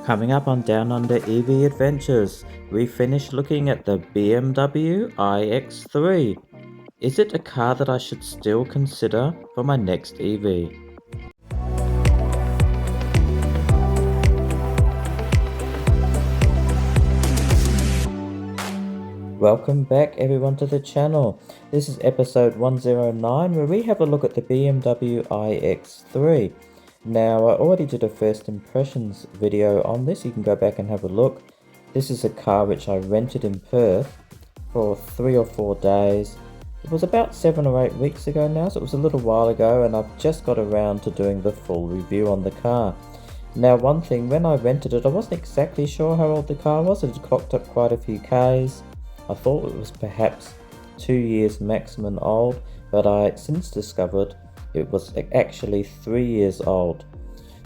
Coming up on Down Under EV Adventures, we finished looking at the BMW iX3. Is it a car that I should still consider for my next EV? Welcome back everyone to the channel. This is episode 109 where we have a look at the BMW iX3. Now, I already did a first impressions video on this. You can go back and have a look. This is a car which I rented in Perth for 3 or 4 days. It was about 7 or 8 weeks ago now, so it was a little while ago, and I've just got around to doing the full review on the car. Now, one thing, when I rented it, I wasn't exactly sure how old the car was. It had clocked up quite a few Ks. I thought it was perhaps 2 years maximum old, but I since discovered it was actually 3 years old.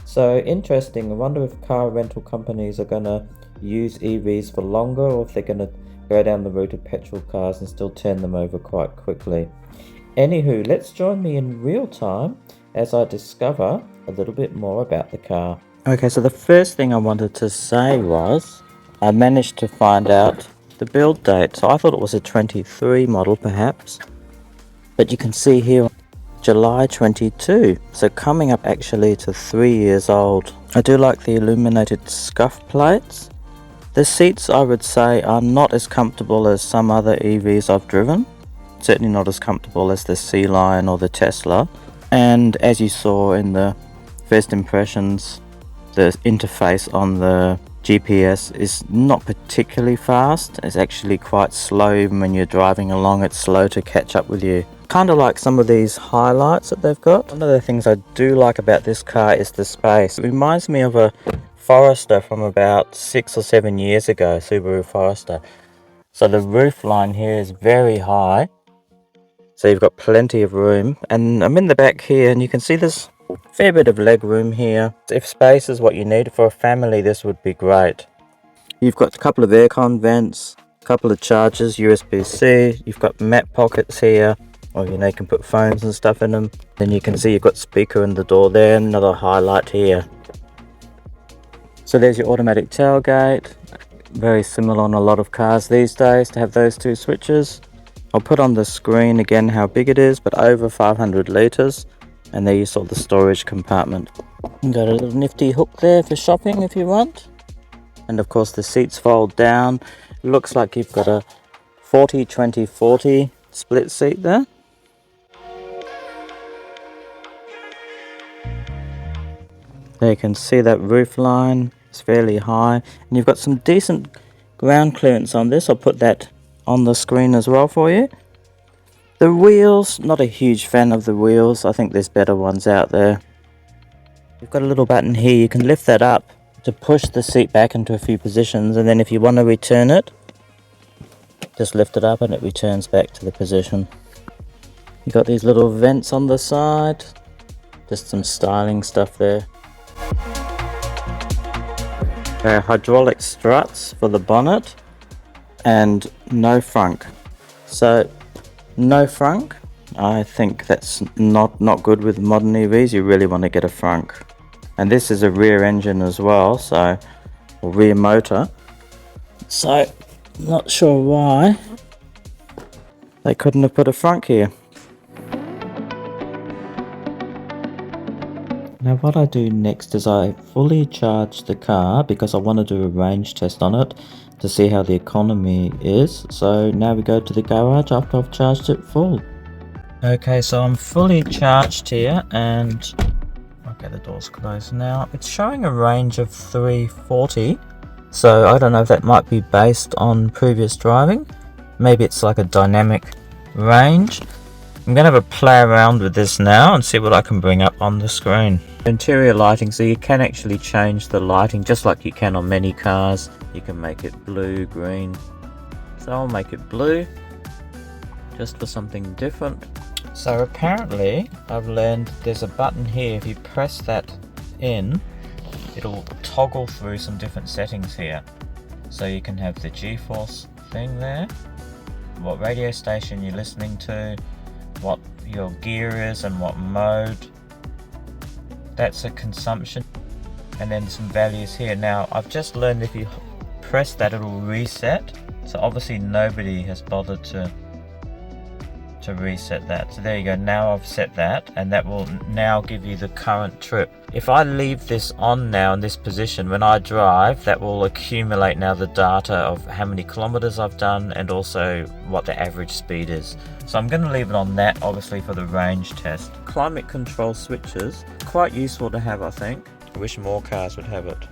So interesting. I wonder if car rental companies are going to use EVs for longer, or if they're going to go down the route of petrol cars and still turn them over quite quickly. Anywho, let's join me in real time as I discover a little bit more about the car. Okay, so the first thing I wanted to say was I managed to find out the build date. So I thought it was a 23 model perhaps, but you can see here July 22, so coming up actually to 3 years old. I do like the illuminated scuff plates. The seats, I would say, are not as comfortable as some other EVs I've driven. Certainly not as comfortable as the Sea Lion or the Tesla. And as you saw in the first impressions, the interface on the GPS is not particularly fast. It's actually quite slow. Even when you're driving along, it's slow to catch up with you. Kind of like some of these highlights that they've got. One of the things I do like about this car is the space. It reminds me of a Forester from about 6 or 7 years ago, Subaru Forester. So the roof line here is very high, so you've got plenty of room. And I'm in the back here, and you can see there's a fair bit of leg room here. If space is what you need for a family, this would be great. You've got a couple of aircon vents, a couple of chargers, USB-C. You've got map pockets here. Or you can put phones and stuff in them. Then you can see you've got speaker in the door there, another highlight here. So there's your automatic tailgate. Very similar on a lot of cars these days to have those two switches. I'll put on the screen again how big it is, but over 500 litres. And there you saw the storage compartment. You got a little nifty hook there for shopping if you want. And of course the seats fold down. It looks like you've got a 40-20-40 split seat there. There you can see that roof line is fairly high, and you've got some decent ground clearance on this. I'll put that on the screen as well for you. The wheels, not a huge fan of the wheels. I think there's better ones out there. You've got a little button here. You can lift that up to push the seat back into a few positions, and then if you want to return it, just lift it up and it returns back to the position. You've got these little vents on the side, just some styling stuff there. Hydraulic struts for the bonnet, and no frunk. So no frunk, I think that's not good with modern EVs. You really want to get a frunk. And this is a rear engine as well, so, or rear motor. So not sure why they couldn't have put a frunk here. Now what I do next is I fully charge the car because I want to do a range test on it to see how the economy is. So now we go to the garage after I've charged it full. Okay, so I'm fully charged here, and okay, the door's closed now. It's showing a range of 340. So I don't know if that might be based on previous driving. Maybe it's like a dynamic range. I'm going to have a play around with this now and see what I can bring up on the screen. Interior lighting, so you can actually change the lighting just like you can on many cars. You can make it blue, green. So I'll make it blue, just for something different. So apparently I've learned there's a button here. If you press that in, it'll toggle through some different settings here. So you can have the G-force thing there, what radio station you're listening to, what your gear is and what mode. That's a consumption. and then some values here. Now I've just learned if you press that it'll reset, so obviously nobody has bothered to reset that. So there you go, now I've set that, and that will now give you the current trip. If I leave this on now in this position, when I drive, that will accumulate now the data of how many kilometers I've done and also what the average speed is. So I'm going to leave it on that, obviously, for the range test. Climate control switches, quite useful to have, I think. I wish more cars would have it.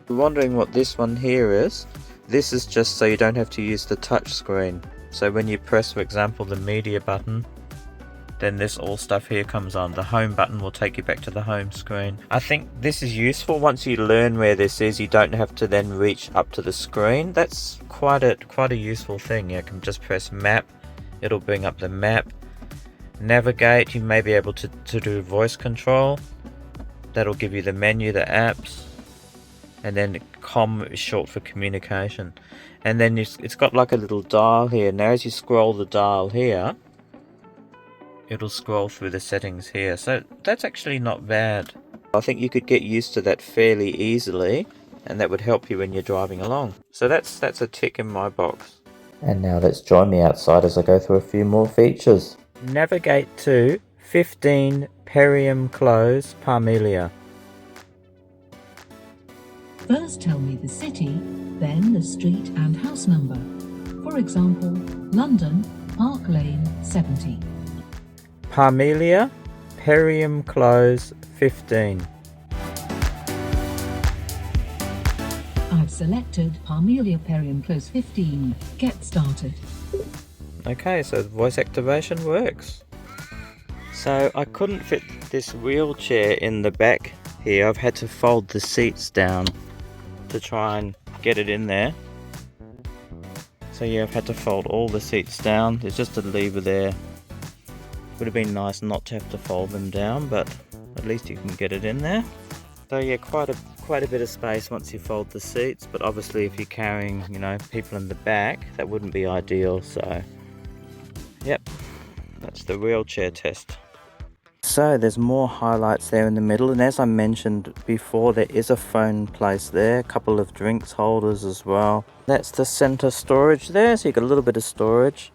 You're wondering what this one here is? This is just so you don't have to use the touch screen. So when you press, for example, the media button, then this all stuff here comes on. The home button will take you back to the home screen. I think this is useful. Once you learn where this is, you don't have to then reach up to the screen. That's quite a useful thing. You can just press map. It'll bring up the map. Navigate, you may be able to do voice control. That'll give you the menu, the apps. And then COM is short for communication. And then it's got like a little dial here. Now as you scroll the dial here, it'll scroll through the settings here. So that's actually not bad. I think you could get used to that fairly easily, and that would help you when you're driving along. So that's a tick in my box. And now let's join me outside as I go through a few more features. Navigate to 15 Perium Close, Parmelia. First tell me the city, then the street and house number. For example, London, Park Lane, 70. Parmelia, Perium Close, 15. I've selected Parmelia Perium Close 15. Get started. Okay, so voice activation works. So I couldn't fit this wheelchair in the back here. I've had to fold the seats down to try and get it in there. So yeah, I've had to fold all the seats down. There's just a lever there. Would have been nice not to have to fold them down, but at least you can get it in there. So yeah, quite a bit of space once you fold the seats, but obviously if you're carrying, you know, people in the back, that wouldn't be ideal. So yep, that's the wheelchair test. So there's more highlights there in the middle, and as I mentioned before, there is a phone placed there, a couple of drinks holders as well. That's the center storage there, so you got a little bit of storage.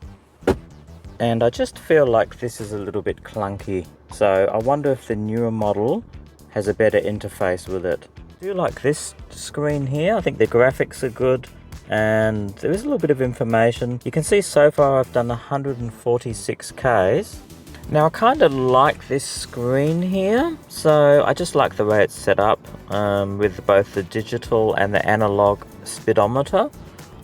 And I just feel like this is a little bit clunky, so I wonder if the newer model has a better interface with it. I do like this screen here. I think the graphics are good, and there is a little bit of information. You can see so far I've done 146 Ks. Now I kind of like this screen here, so I just like the way it's set up with both the digital and the analog speedometer.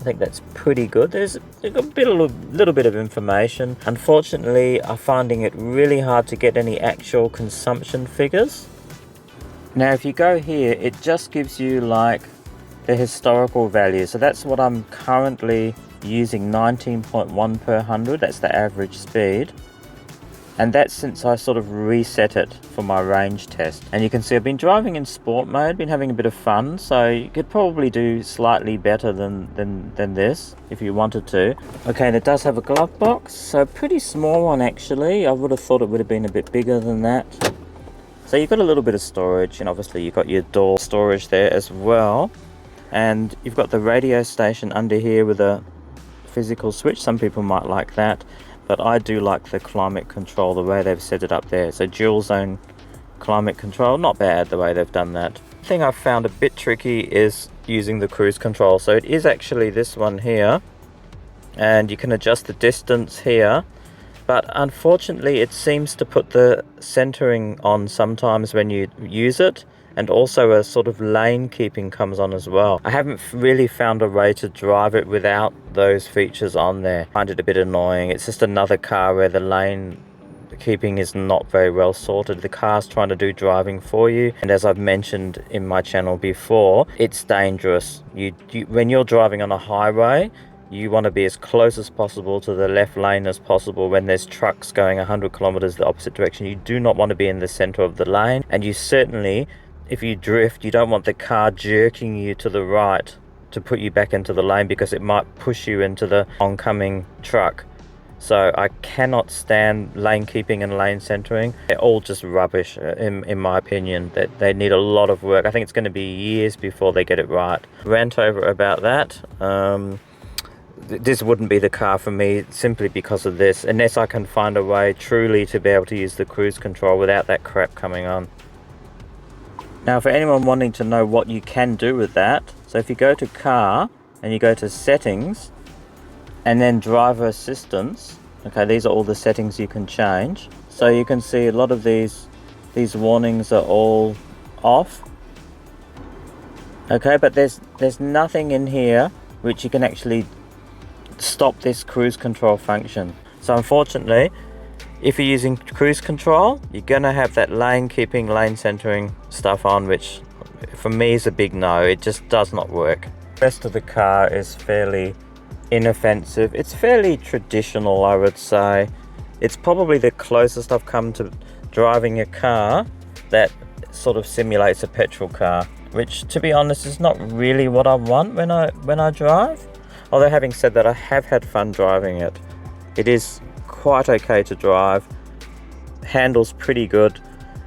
I think that's pretty good. There's a little bit of information. Unfortunately, I'm finding it really hard to get any actual consumption figures. Now if you go here, it just gives you like the historical value. So that's what I'm currently using, 19.1 per 100. That's the average speed. And that's since I sort of reset it for my range test. And you can see I've been driving in sport mode, been having a bit of fun, so you could probably do slightly better than this if you wanted to. Okay, and it does have a glove box, so a pretty small one actually. I would have thought it would have been a bit bigger than that. So you've got a little bit of storage, and obviously you've got your door storage there as well. And you've got the radio station under here with a physical switch. Some people might like that. But I do like the climate control, the way they've set it up there. So dual zone climate control, not bad the way they've done that. The thing I've found a bit tricky is using the cruise control. So it is actually this one here, and you can adjust the distance here. But unfortunately it seems to put the centering on sometimes when you use it, and also a sort of lane keeping comes on as well. I haven't really found a way to drive it without those features on there. I find it a bit annoying. It's just another car where the lane keeping is not very well sorted. The car's trying to do driving for you, and as I've mentioned in my channel before, it's dangerous. When you're driving on a highway, you want to be as close as possible to the left lane as possible. When there's trucks going 100 kilometers the opposite direction, you do not want to be in the center of the lane, and you certainly, if you drift, you don't want the car jerking you to the right to put you back into the lane, because it might push you into the oncoming truck. So I cannot stand lane keeping and lane centering. They're all just rubbish in my opinion. That they need a lot of work. I think it's going to be years before they get it right. Rant over about that. This wouldn't be the car for me simply because of this, unless I can find a way truly to be able to use the cruise control without that crap coming on. Now for anyone wanting to know what you can do with that, so if you go to car and you go to settings and then driver assistance, okay, these are all the settings you can change. So you can see a lot of these warnings are all off. Okay, but there's nothing in here which you can actually stop this cruise control function. So unfortunately, if you're using cruise control, you're gonna have that lane keeping, lane centering stuff on, which for me is a big no. It just does not work. The rest of the car is fairly inoffensive. It's fairly traditional, I would say. It's probably the closest I've come to driving a car that sort of simulates a petrol car, which to be honest is not really what I want when I drive. Although having said that, I have had fun driving it. It is quite okay to drive, handles pretty good.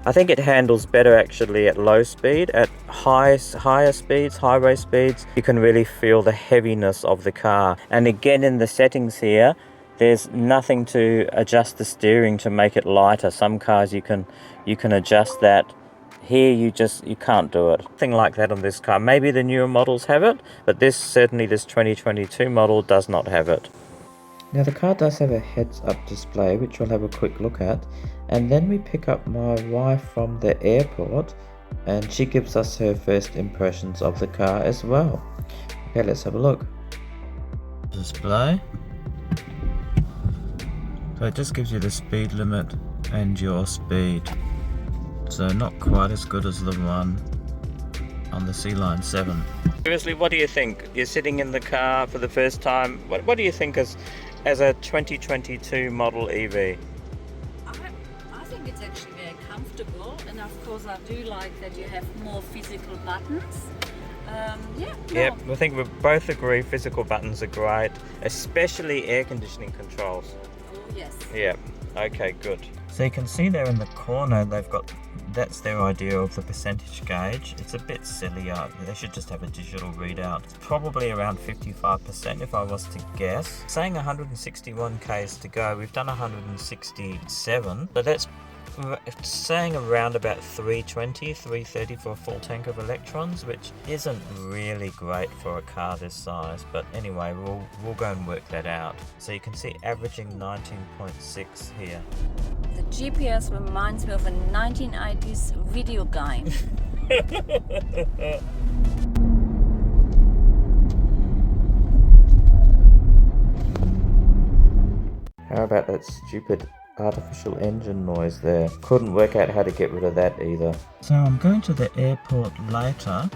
I think it handles better actually at low speed. At higher speeds, highway speeds, you can really feel the heaviness of the car. And again, in the settings here, there's nothing to adjust the steering to make it lighter. Some cars you can adjust that. Here you can't do it. Nothing like that on this car. Maybe the newer models have it, but this 2022 model does not have it. Now the car does have a heads-up display, which we'll have a quick look at, and then we pick up my wife from the airport and she gives us her first impressions of the car as well. Okay, let's have a look. Display. So it just gives you the speed limit and your speed. So not quite as good as the one on the C-Line 7. Seriously, what do you think? You're sitting in the car for the first time. What do you think as a 2022 model EV? I think it's actually very comfortable, and of course I do like that you have more physical buttons. Yep, I think we both agree physical buttons are great, especially air conditioning controls. Oh yes. Yeah, okay, good. So you can see there in the corner that's their idea of the percentage gauge. It's a bit silly. They should just have a digital readout. It's probably around 55% if I was to guess. Saying 161 k's to go, we've done 167, so that's saying around about 320, 330 for a full tank of electrons, which isn't really great for a car this size. But anyway, we'll go and work that out. So you can see averaging 19.6 here. The GPS reminds me of a 1980s video game. How about that stupid artificial engine noise there? Couldn't work out how to get rid of that either. So I'm going to the airport later,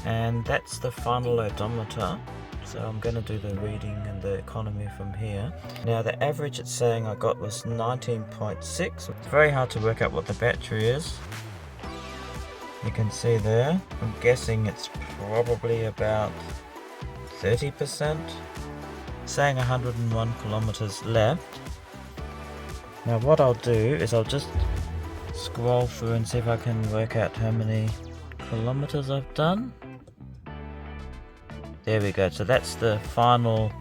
and that's the final odometer. So I'm going to do the reading and the economy from here. Now the average it's saying I got was 19.6. It's very hard to work out what the battery is. You can see there. I'm guessing it's probably about 30%. Saying 101 kilometers left. Now what I'll do is I'll just scroll through and see if I can work out how many kilometers I've done. There we go, so that's the final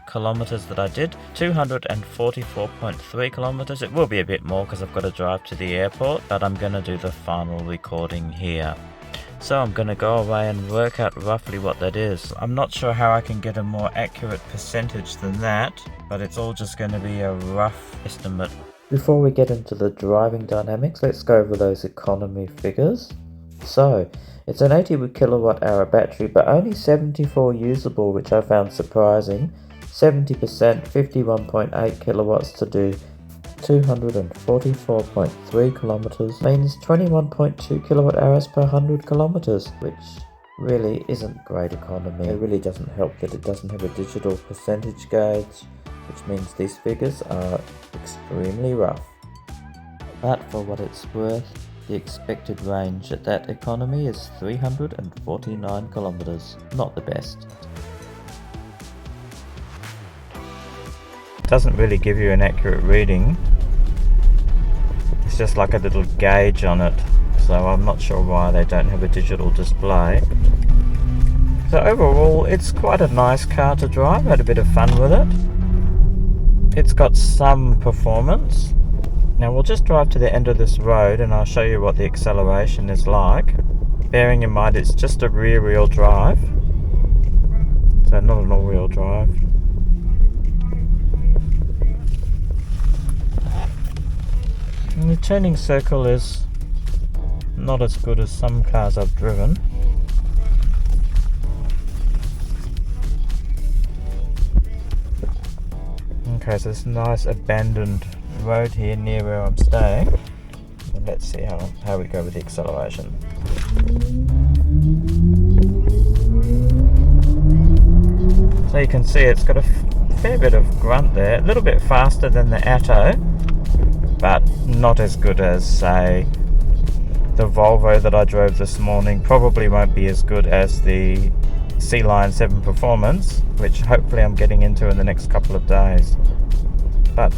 kilometers that I did. 244.3 kilometers. It will be a bit more because I've got to drive to the airport, but I'm going to do the final recording here. So I'm going to go away and work out roughly what that is. I'm not sure how I can get a more accurate percentage than that, but it's all just going to be a rough estimate. Before we get into the driving dynamics, let's go over those economy figures. So it's an 80 kilowatt hour battery, but only 74 usable, which I found surprising. 70%, 51.8 kilowatts to do 244.3 kilometers, means 21.2 kilowatt hours per 100 kilometers, which really isn't great economy. It really doesn't help that it doesn't have a digital percentage gauge, which means these figures are extremely rough. But for what it's worth, the expected range at that economy is 349 kilometers. Not the best. It doesn't really give you an accurate reading. It's just like a little gauge on it, so I'm not sure why they don't have a digital display. So overall, it's quite a nice car to drive. I had a bit of fun with it. It's got some performance. Now we'll just drive to the end of this road and I'll show you what the acceleration is like. Bearing in mind it's just a rear wheel drive, so not an all wheel drive. And the turning circle is not as good as some cars I've driven. Okay, so this nice abandoned road here near where I'm staying. And let's see how we go with the acceleration. So you can see it's got a fair bit of grunt there, a little bit faster than the Atto, but not as good as, say, the Volvo that I drove this morning. Probably won't be as good as the Sea Lion 7 Performance, which hopefully I'm getting into in the next couple of days. But,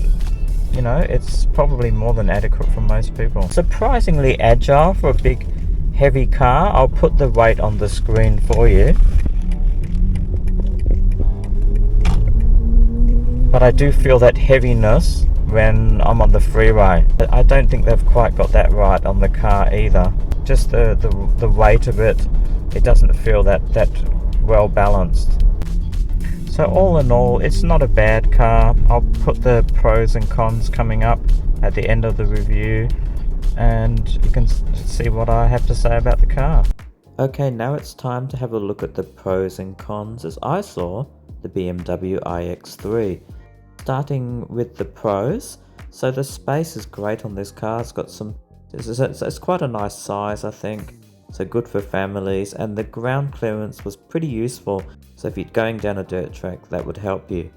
you know, it's probably more than adequate for most people. Surprisingly agile for a big, heavy car. I'll put the weight on the screen for you. But I do feel that heaviness when I'm on the freeway. I don't think they've quite got that right on the car either. Just the weight of it, it doesn't feel that well balanced. So all in all, it's not a bad car. I'll put the pros and cons coming up at the end of the review, and you can see what I have to say about the car. Okay, now it's time to have a look at the pros and cons as I saw the BMW iX3. Starting with the pros, so the space is great on this car. It's got it's quite a nice size, I think, so good for families, and the ground clearance was pretty useful, so if you're going down a dirt track that would help you.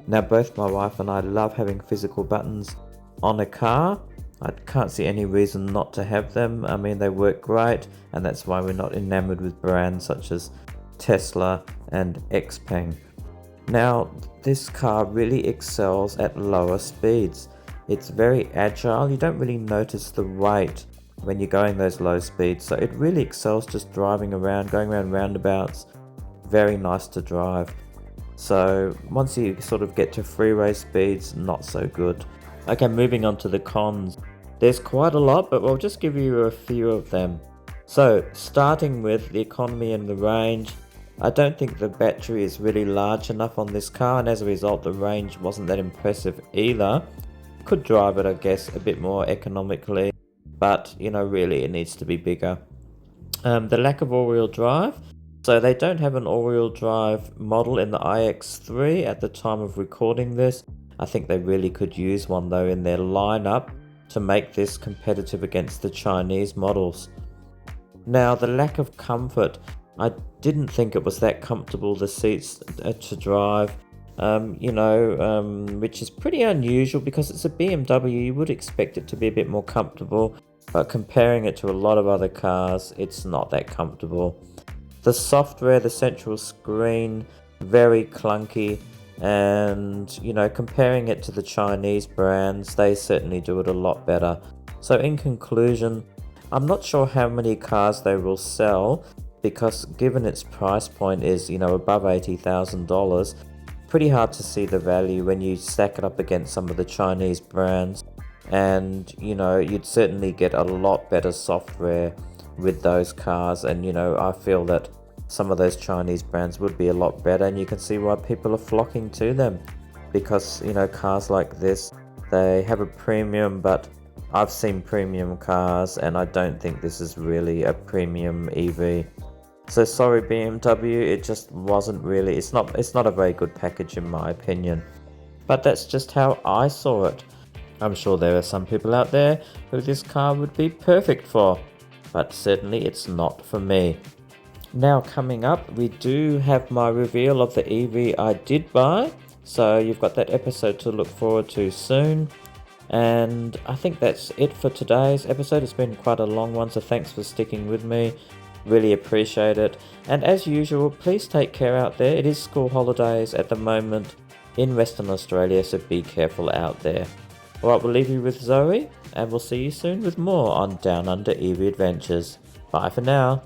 Now both my wife and I love having physical buttons on a car. I can't see any reason not to have them. I mean, they work great, and that's why we're not enamored with brands such as Tesla and Xpeng. Now, this car really excels at lower speeds. It's very agile. You don't really notice the weight when you're going those low speeds, so it really excels just driving around, going around roundabouts. Very nice to drive. So once you sort of get to freeway speeds, not so good. Okay, moving on to the cons. There's quite a lot, but we'll just give you a few of them. So starting with the economy and the range, I don't think the battery is really large enough on this car, and as a result the range wasn't that impressive either. Could drive it, I guess, a bit more economically, but you know, really it needs to be bigger. The lack of all-wheel drive, so they don't have an all-wheel drive model in the iX3 at the time of recording this. I think they really could use one though in their lineup to make this competitive against the Chinese models. Now the lack of comfort, I didn't think it was that comfortable, the seats to drive, which is pretty unusual because it's a BMW. You would expect it to be a bit more comfortable, but comparing it to a lot of other cars, it's not that comfortable. The software, the central screen, very clunky, and you know, comparing it to the Chinese brands, they certainly do it a lot better. So in conclusion, I'm not sure how many cars they will sell, because given its price point is, you know, above $80,000, pretty hard to see the value when you stack it up against some of the Chinese brands. And you know, you'd certainly get a lot better software with those cars, and you know, I feel that some of those Chinese brands would be a lot better, and you can see why people are flocking to them, because you know, cars like this, they have a premium, but I've seen premium cars and I don't think this is really a premium EV. So sorry BMW, it just wasn't really, it's not a very good package in my opinion. But that's just how I saw it. I'm sure there are some people out there who this car would be perfect for, but certainly it's not for me. Now coming up, we do have my reveal of the EV I did buy, so you've got that episode to look forward to soon. And I think that's it for today's episode. It's been quite a long one, so thanks for sticking with me. Really appreciate it. And as usual, please take care out there. It is school holidays at the moment, in Western Australia, so be careful out there. Alright, we'll leave you with Zoe, and we'll see you soon with more on Down Under EV Adventures. Bye for now.